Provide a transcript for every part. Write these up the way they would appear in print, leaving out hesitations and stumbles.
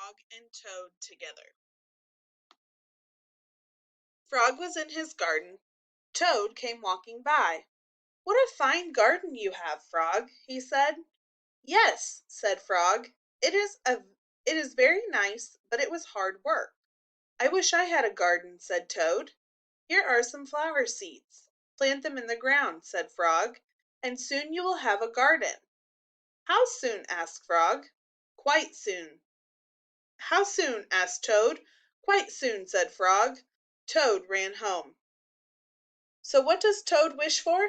Frog and Toad together. Frog was in his garden. Toad came walking by. "What a fine garden you have, Frog," he said. "Yes," said Frog. It is very nice, but it was hard work." "I wish I had a garden," said Toad. "Here are some flower seeds. Plant them in the ground," said Frog, "and soon you will have a garden." "How soon?" asked Frog. "Quite soon." "How soon?" asked Toad. "Quite soon," said Frog. Toad ran home. So what does Toad wish for?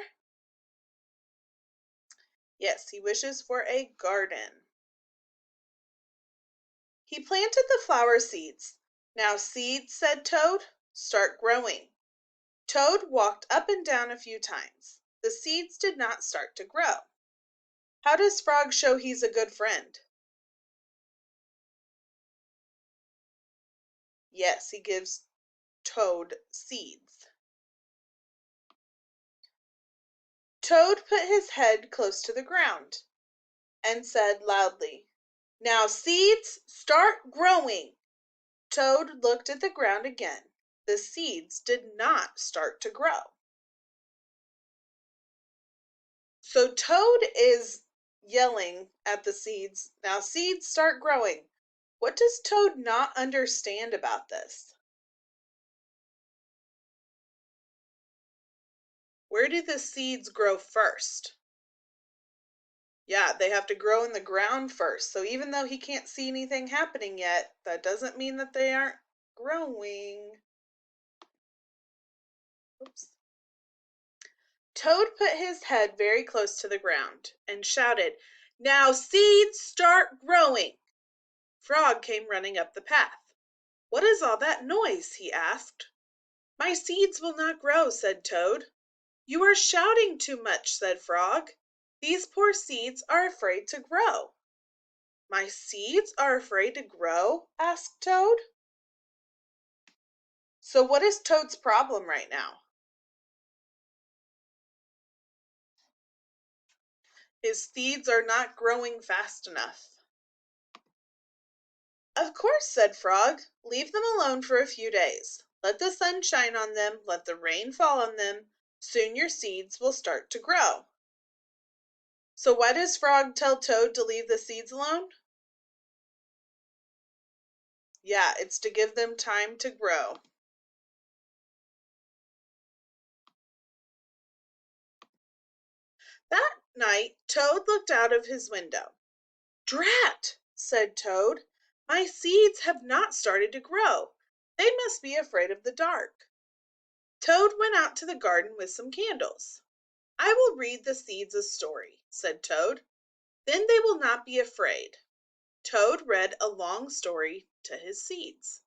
Yes, he wishes for a garden. He planted the flower seeds. "Now seeds," said Toad, "start growing." Toad walked up and down a few times. The seeds did not start to grow. How does Frog show he's a good friend? Yes, he gives Toad seeds. Toad put his head close to the ground and said loudly, "Now seeds, start growing." Toad looked at the ground again. The seeds did not start to grow. So Toad is yelling at the seeds, "Now seeds, start growing." What does Toad not understand about this? Where do the seeds grow first? Yeah, they have to grow in the ground first. So even though he can't see anything happening yet, that doesn't mean that they aren't growing. Oops. Toad put his head very close to the ground and shouted, "Now seeds, start growing." Frog came running up the path. "What is all that noise?" he asked. "My seeds will not grow," said Toad. "You are shouting too much," said Frog. "These poor seeds are afraid to grow." "My seeds are afraid to grow?" asked Toad. So what is Toad's problem right now? His seeds are not growing fast enough. "Of course," said Frog. "Leave them alone for a few days. Let the sun shine on them, let the rain fall on them. Soon your seeds will start to grow." So why does Frog tell Toad to leave the seeds alone? Yeah, it's to give them time to grow. That night, Toad looked out of his window. "Drat!" said Toad. "My seeds have not started to grow. They must be afraid of the dark." Toad went out to the garden with some candles. "I will read the seeds a story," said Toad. "Then they will not be afraid." Toad read a long story to his seeds.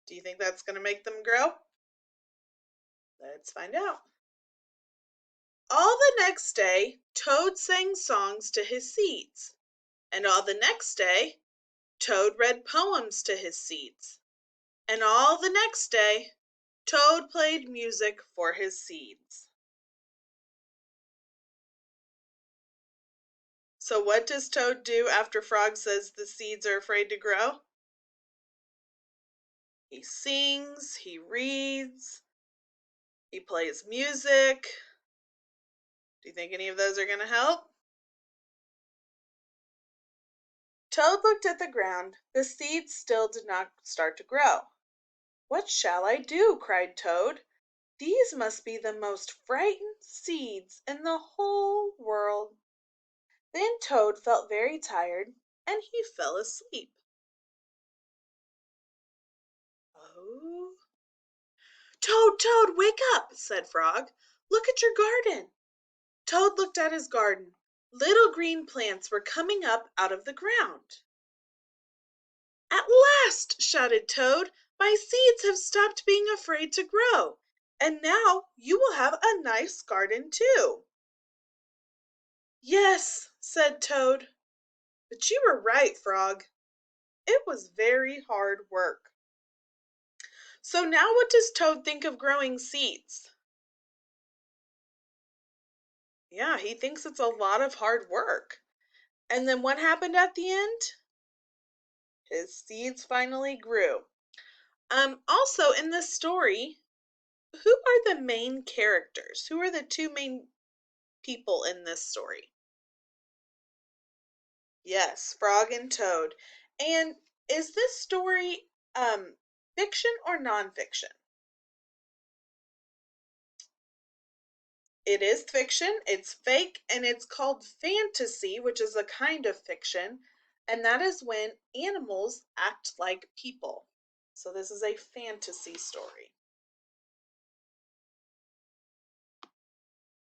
Do you think that's going to make them grow? Let's find out. All the next day, Toad sang songs to his seeds. And all the next day, Toad read poems to his seeds. And all the next day, Toad played music for his seeds. So what does Toad do after Frog says the seeds are afraid to grow? He sings, he reads, he plays music. Do you think any of those are going to help? Toad looked at the ground. The seeds still did not start to grow. "What shall I do?" cried Toad. "These must be the most frightened seeds in the whole world." Then Toad felt very tired and he fell asleep. Oh. "Toad, Toad, wake up!" said Frog. "Look at your garden." Toad looked at his garden. Little green plants were coming up out of the ground. "At last!" shouted Toad. "My seeds have stopped being afraid to grow, and now you will have a nice garden too." "Yes," said Toad. "But you were right, Frog. It was very hard work." So now what does Toad think of growing seeds? Yeah, he thinks it's a lot of hard work. And then what happened at the end? His seeds finally grew. Also in this story, who are the main characters? Who are the two main people in this story? Yes, Frog and Toad. And is this story fiction or nonfiction? It is fiction, it's fake, and it's called fantasy, which is a kind of fiction, and that is when animals act like people. So this is a fantasy story.